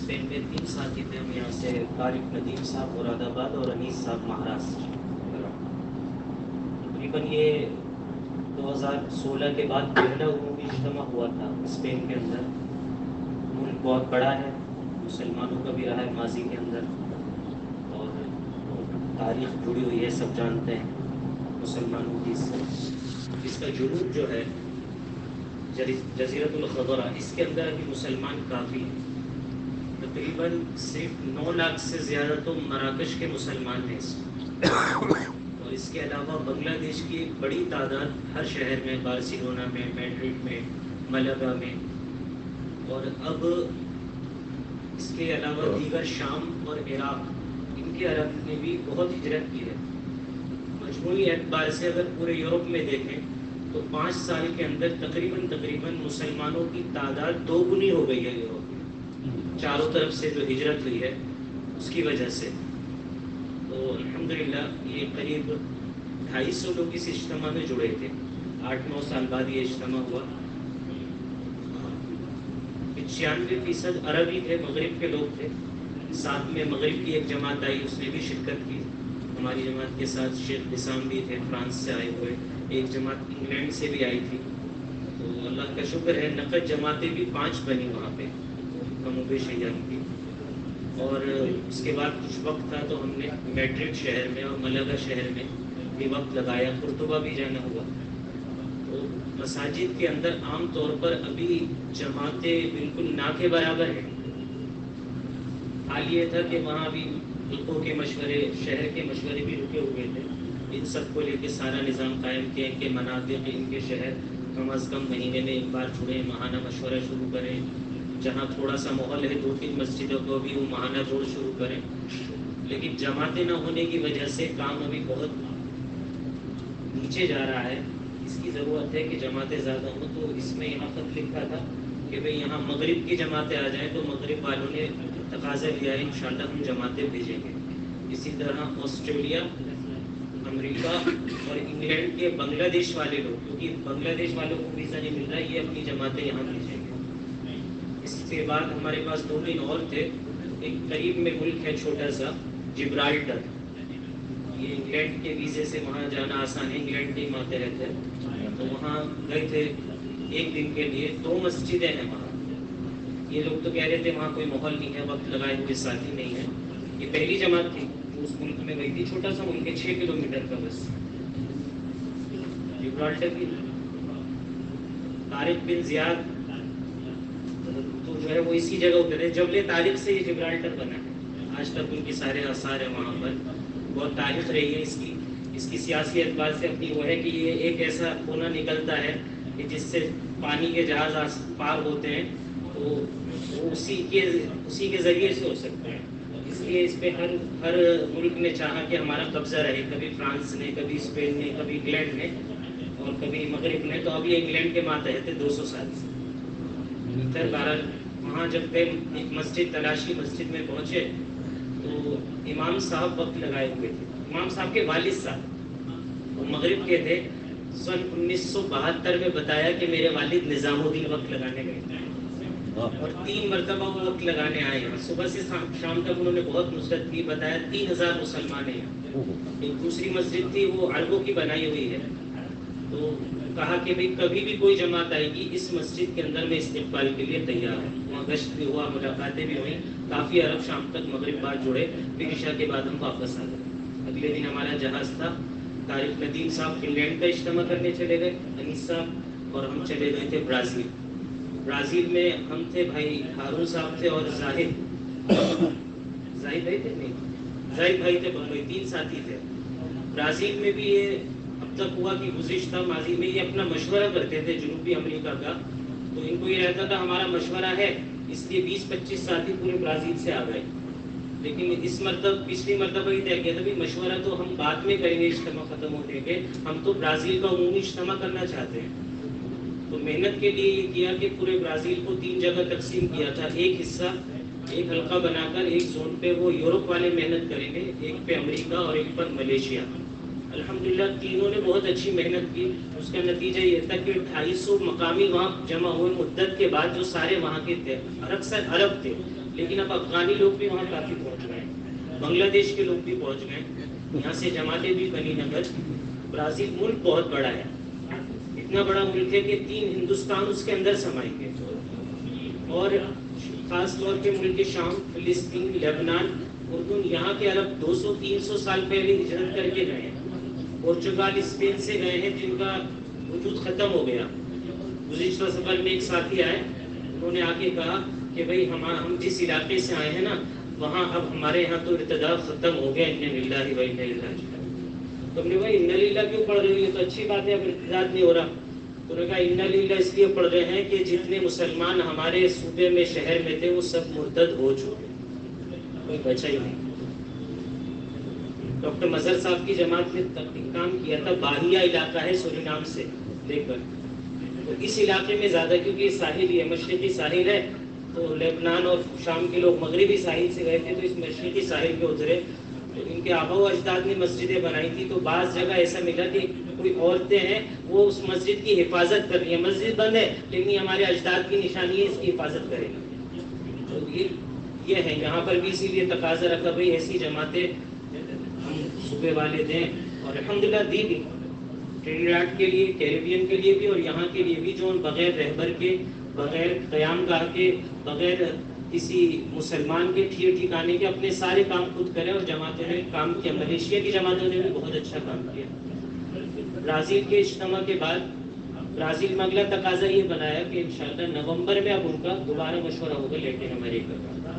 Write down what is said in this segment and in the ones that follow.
Spain میں 3 ساتھی تھے ہم یہاں سے، طارق ندیم صاحب مراد آباد اور انیس صاحب مہاراشٹر۔ تقریباً یہ 2016 کے بعد پہلا عمومی اجتماع ہوا تھا اسپین کے اندر۔ ملک بہت بڑا ہے، مسلمانوں کا بھی رہا ہے ماضی کے اندر، اور تاریخ جڑی ہوئی ہے، سب جانتے ہیں مسلمانوں کی اس کا جنوب جو ہے جزیرۃ الخضرہ، اس کے اندر ابھی مسلمان کافی ہیں، تقریباً صرف 9 لاکھ سے زیادہ تو مراکش کے مسلمان ہیں اس میں، اور اس کے علاوہ بنگلہ دیش کی ایک بڑی تعداد ہر شہر میں، بارسلونا میں، میڈرڈ میں، ملگا میں، اور اب اس کے علاوہ دیگر شام اور عراق، ان کے عرب نے بھی بہت ہجرت کی ہے۔ مجموعی اعتبار سے اگر پورے یورپ میں دیکھیں تو 5 سال کے اندر تقریباً مسلمانوں کی تعداد 2 گنی ہو گئی ہے یورپ میں، چاروں طرف سے جو ہجرت ہوئی ہے اس کی وجہ سے۔ تو الحمدللہ یہ قریب 250 لوگ اس اجتماع میں جڑے تھے، 8-9 سال بعد یہ اجتماع ہوا۔ 96% عربی تھے، مغرب کے لوگ تھے، ساتھ میں مغرب کی ایک جماعت آئی، اس نے بھی شرکت کی ہماری جماعت کے ساتھ۔ شیخ نسام بھی تھے فرانس سے آئے ہوئے، ایک جماعت انگلینڈ سے بھی آئی تھی۔ تو اللہ کا شکر ہے، نقد جماعتیں بھی 5 بنی وہاں پہ، کم و بیش یہاں کی۔ اور اس کے بعد کچھ وقت تھا تو ہم نے میڈرڈ شہر میں اور ملگا شہر میں بھی وقت لگایا، قرطبہ بھی جانا ہوا۔ تو مساجد کے اندر عام طور پر ابھی جماعتیں بالکل نہ کے برابر ہیں۔ حال یہ تھا کہ وہاں بھی حلقوں کے مشورے، شہر کے مشورے بھی رکے ہوئے تھے، ان سب کو لے کے سارا نظام قائم کیا کہ مناطق ان کے شہر کم از کم مہینے میں ایک بار جڑیں، ماہانہ مشورہ شروع کریں، جہاں تھوڑا سا ماحول ہے 2-3 مسجدوں کو بھی وہ ماہانہ جوڑ شروع کریں۔ لیکن جماعتیں نہ ہونے کی وجہ سے کام ابھی بہت نیچے جا رہا ہے۔ اس کی ضرورت ہے کہ جماعتیں زیادہ ہوں۔ تو اس میں یہاں خط لکھا تھا کہ بھئی یہاں مغرب کی جماعتیں آ جائیں، تو مغرب والوں نے تقاضا لیا ہے انشاءاللہ ہم جماعتیں بھیجیں گے۔ اسی طرح آسٹریلیا، امریکہ اور انگلینڈ کے بنگلہ دیش والے لوگ، کیونکہ بنگلہ دیش والوں کو ویزا نہیں مل رہا، یہ اپنی جماعتیں یہاں بھیجیں گے۔ اس کے بعد ہمارے پاس 2-3 اور تھے۔ ایک قریب میں ملک ہے چھوٹا سا، جبرالٹر، یہ انگلینڈ کے ویزے سے وہاں جانا آسان ہے، انگلینڈ کے ماتحت ہے، تو وہاں گئے تھے 1 دن کے لیے۔ 2 مسجدیں ہیں وہاں۔ یہ لوگ تو کہہ رہے تھے وہاں کوئی ماحول نہیں ہے، وقت لگائے ہوئے ساتھی نہیں ہے۔ یہ پہلی جماعت تھی جو اس ملک میں گئی تھی، چھوٹا سا ملک ہے، 6 کلومیٹر کا بس، جبرالٹر کی۔ طارق بن زیاد تو جو ہے وہ اسی جگہ اترے، جبل طارق سے یہ جبرالٹر بنا ہے، آج تک ان کی سارے آثار ہیں وہاں پر۔ بہت تاریخ رہی ہے اس کی۔ اس کی سیاسی اعتبار سے اپنی وہ ہے کہ یہ ایک ایسا کونا نکلتا ہے کہ جس سے پانی کے جہاز پار ہوتے ہیں، تو وہ اسی کے ذریعے سے ہو سکتا ہے۔ اس لیے اس پہ ہر ملک نے چاہا کہ ہمارا قبضہ رہے، کبھی فرانس نے، کبھی اسپین نے، کبھی انگلینڈ نے اور کبھی مغرب نے۔ تو اب یہ انگلینڈ کے ماتحت ہے 200 سال سے۔ بہرحال وہاں جب گئے، ایک مسجد تلاشی، مسجد میں پہنچے تو امام صاحب وقت لگائے ہوئے تھے۔ امام صاحب کے والد صاحب وہ مغرب کے تھے۔ سن 1972 میں بتایا کہ میرے والد نظام الدین وقت لگانے گئے اور 3 مرتبہ وہ وقت لگانے آئے ہیں۔ صبح سے شام تک انہوں نے بہت نصرت کی، بتایا 3000 مسلمان ہیں۔ ایک دوسری مسجد تھی وہ عربوں کی بنائی ہوئی ہے، تو کہا کہ بھئی کبھی بھی کوئی جماعت آئے گی اس مسجد کے اندر میں استقبال کے لیے تیار ہوں۔ وہاں گشت بھی ہوا، ملاقاتیں بھی ہوئیں، کافی عرب شام تک مغرب بعد جڑے، پھر عشاء کے بعد ہم واپس آ گئے۔ اگلے دن ہمارا جہاز تھا، طارق ندیم صاحب انگلینڈ کا اجتماع کرنے چلے گئے، انیس صاحب اور ہم چلے گئے تھے برازیل۔ برازیل میں ہم تھے بھائی ہارون صاحب تھے اور زاہد بھائی تھے، نہیں زاہد بھائی تھے، بمبئی، 3 ساتھی تھے۔ برازیل میں بھی یہ اب تک ہوا کہ گزشتہ ماضی میں یہ اپنا مشورہ کرتے تھے جنوبی امریکہ کا، تو ان کو یہ رہتا تھا ہمارا مشورہ ہے، اس لیے 20-25 ساتھی پورے برازیل سے آ گئے۔ لیکن اس مرتبہ، پچھلی مرتبہ یہ طے کیا تھا کہ مشورہ تو ہم بعد میں کریں گے اجتماع ختم ہونے کے، ہم تو برازیل کا عمومی اجتماع کرنا چاہتے ہیں۔ تو محنت کے لیے یہ کیا کہ پورے برازیل کو 3 جگہ تقسیم کیا تھا، ایک حصہ، ایک حلقہ بنا کر ایک زون پہ وہ یورپ والے محنت کریں گے، ایک پہ امریکہ اور ایک پر ملیشیا۔ الحمدللہ تینوں نے بہت اچھی محنت کی. اس کا نتیجہ یہ تھا کہ 250 مقامی وہاں جمع ہوئے مدت کے بعد, جو سارے وہاں کے تھے, اور اکثر عرب تھے, لیکن اب افغانی لوگ بھی وہاں کافی پہنچ گئے, بنگلہ دیش کے لوگ بھی پہنچ گئے, یہاں سے جماعتیں بھی بنی. نگر برازیل ملک بہت بڑا ہے, اتنا بڑا ملک ہے کہ 3 ہندوستان اس کے اندر سمائیں گے, اور خاص طور پہ ملک شام, فلسطین, لبنان, اردن, یہاں کے عرب 200-300 سال پہلے ہجرت کر کے گئے ہیں. پورچوگال, اسپین سے گئے ہیں جن کا وجود ختم ہو گیا. گزشتہ سفر میں ایک ساتھی آئے, انہوں نے آ کے کہا کہ بھائی ہم جس علاقے سے آئے ہیں نا, وہاں اب ہمارے یہاں تو ارتداد ختم ہو گیا. انا للہ و انا الیہ راجعون. تم نے بھائی انا للہ کیوں پڑھ رہی ہے؟ تو اچھی بات ہے, اب ارتداد نہیں ہو رہا. تو نے کہا انا للہ اس لیے پڑھ رہے ہیں کہ جتنے مسلمان ہمارے صوبے میں, شہر میں تھے, وہ سب مرتد ہو چکے, کوئی بچا ہی نہیں. ڈاکٹر مظہر صاحب کی جماعت نے کام کیا تھا, باہیا علاقہ ہے سورینام سے لے کر, تو اس علاقے میں زیادہ, کیونکہ یہ ساحل ہی ہے, مشرقی ساحل ہے, تو لیبنان اور شام کے لوگ مغربی ساحل سے گئے تھے, تو اس مشرقی ساحل پہ اترے. تو ان کے آبا و اجداد نے مسجدیں بنائی تھی, تو بعض جگہ ایسا ملا کہ کوئی عورتیں ہیں وہ اس مسجد کی حفاظت کر رہی ہیں. مسجد بند ہے لیکن یہ ہمارے اجداد کی نشانی ہے, اس کی حفاظت کرے گی. تو یہ ہے یہاں پر بھی, اسی لیے تقاضا رکھا بھائی ایسی جماعتیں ہم صوبے والے دیں, اور الحمدللہ دی بھی. ٹرینیڈاڈ کے لیے, کیریبین کے لیے بھی, اور یہاں کے لیے بھی, جو بغیر رہبر کے, بغیر قیام گاہ کے, بغیر کسی مسلمان کے ٹھکانے کے اپنے سارے کام خود کریں, اور جماعتوں نے کام کیا. ملیشیا کی جماعتوں نے بھی بہت اچھا کام کیا. برازیل کے اجتماع کے بعد برازیل میں اگلا تقاضا یہ بنایا کہ انشاءاللہ نومبر میں اب ان کا دوبارہ مشورہ ہوگا لیٹن امریکہ کا.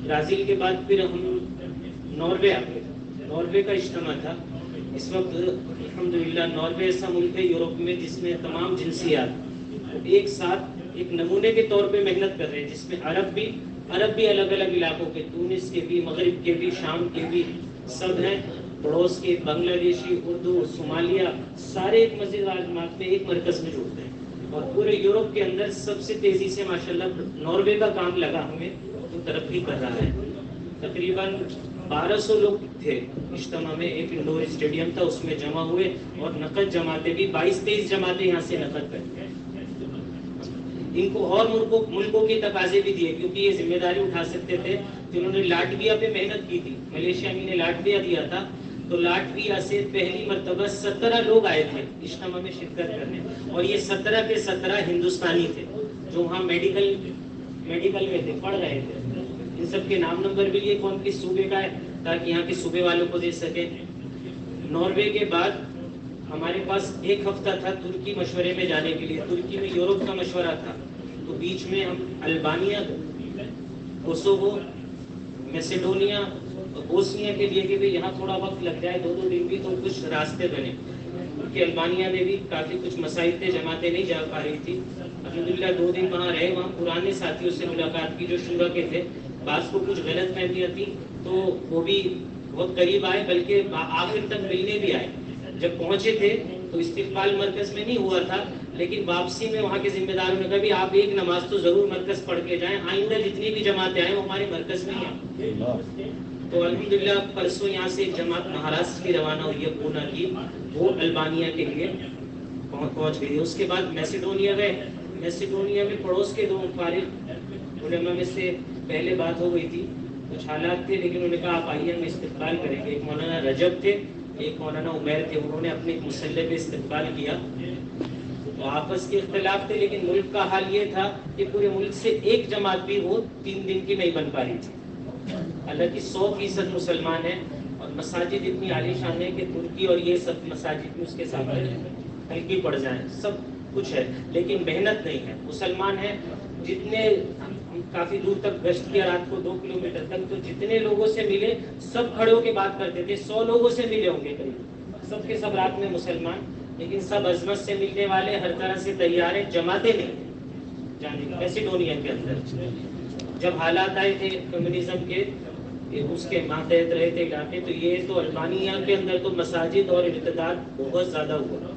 برازیل کے بعد پھر ہم ناروے آ گئے. ناروے کا اجتماع تھا. اس وقت الحمدللہ ناروے ایسا ملک ہے یورپ میں جس میں تمام جنسیات ایک ساتھ ایک نمونے کے طور پہ محنت کر رہے ہیں, جس میں عرب بھی الگ الگ علاقوں کے, تونس کے بھی, مغرب کے بھی, شام کے بھی, سب ہیں, پڑوس کے, بنگلہ دیشی, اردو, صومالیہ, سارے ایک مسجد جماعت میں, ایک مرکز میں جڑتے ہیں. اور پورے یورپ کے اندر سب سے تیزی سے ماشاءاللہ ناروے کا کام لگا ہمیں, تو ترقی کر رہا ہے. تقریباً 1200 لوگ تھے اجتماع میں, ایک انڈور اسٹیڈیم تھا, اس میں جمع ہوئے, اور نقد جماعتیں بھی 22-23 جماعتیں یہاں سے نقد کریں. ان کو اور ملکوں کے تقاضے بھی دیے, کیونکہ یہ ذمہ داری اٹھا سکتے تھے. جنہوں نے لاٹویا پہ محنت کی تھی, ملیشیا نے لاٹویا دیا تھا, تو لاٹویا سے پہلی مرتبہ 17 لوگ آئے تھے اجتماع میں شرکت کرنے, اور یہ 17 کے 17 ہندوستانی تھے جو وہاں میڈیکل میں تھے, پڑھ رہے تھے. ان سب کے نام نمبر بھی لیے کون کس صوبے کا ہے, تاکہ یہاں کے صوبے والوں کو دے سکیں. ناروے کے بعد ہمارے پاس ایک ہفتہ تھا ترکی مشورے میں جانے کے لیے. ترکی میں یورپ کا مشورہ تھا, تو بیچ میں ہم البانیہ, کوسوو, میسیڈونیا, بوسنیا کے لیے کہ یہاں تھوڑا وقت لگ جائے, 2 دن بھی, تو کچھ راستے بنے. کیونکہ البانیہ میں بھی کافی کچھ مسائل تھے, جماعتیں نہیں جا پا رہی تھی. الحمدللہ 2 دن وہاں رہے. وہاں پرانے ساتھیوں سے ملاقات کی جو شورا کے تھے, بعض کو کچھ غلط فہمیاں تھیں, تو وہ بھی بہت قریب آئے, بلکہ آخر تک ملنے بھی آئے. جب پہنچے تھے تو استقبال مرکز میں نہیں ہوا تھا, لیکن واپسی میں وہاں کے ذمہ داروں نے کہا بھی آپ ایک نماز تو ضرور مرکز پڑھ کے جائیں, آئندہ جتنی بھی جماعتیں آئیں وہ ہمارے مرکز میں ہیں. تو الحمدللہ پرسوں یہاں سے ایک جماعت مہاراشٹر کی روانہ ہوئی ہے, پونا کی, وہ البانیہ کے لیے پہنچ گئی. اس کے بعد میسیڈونیا گئے. میسیڈونیا میں پڑوس کے 2 فارغ علماء میں سے پہلے بات ہو گئی تھی, کچھ حالات تھے, لیکن انہوں نے کہا آپ آئیے ہم استقبال کریں گے. ایک مولانا رجب تھے, ایک مولانا عمیر تھے, انہوں نے اپنے مسلح پہ استقبال کیا. تو آپس کے اختلاف تھے, لیکن ملک کا حال یہ تھا کہ پورے ملک سے ایک جماعت بھی وہ 3 دن کی نہیں بن پا رہی تھی. حالانکہ 100% مسلمان ہیں, اور مساجد اتنی عالیشان ہے کہ ترکی اور یہ سب مساجد میں اس کے سامنے ہلکی پڑ جائیں, سب کچھ ہے, لیکن محنت نہیں ہے. مسلمان ہیں جتنے, کافی دور تک گشت کیا رات کو 2 کلومیٹر تک, تو جتنے لوگوں سے ملے سب کھڑے ہو کے بات کرتے تھے. 100 لوگوں سے ملے ہوں گے قریب, سب کے سب رات میں مسلمان, لیکن سب عظمت سے ملنے والے, ہر طرح سے تیار ہیں. جماعتیں نہیں جانے. میسیڈونیا کے اندر جب حالات آئے تھے کمیونزم کے, اس کے ماتحت رہے تھے علاقے, تو یہ تو البانیہ کے اندر تو مساجد اور ارتداد بہت زیادہ ہوا,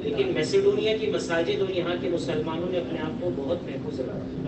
لیکن میسیڈونیا کی مساجد اور یہاں کے مسلمانوں نے اپنے آپ کو بہت محفوظ رکھا.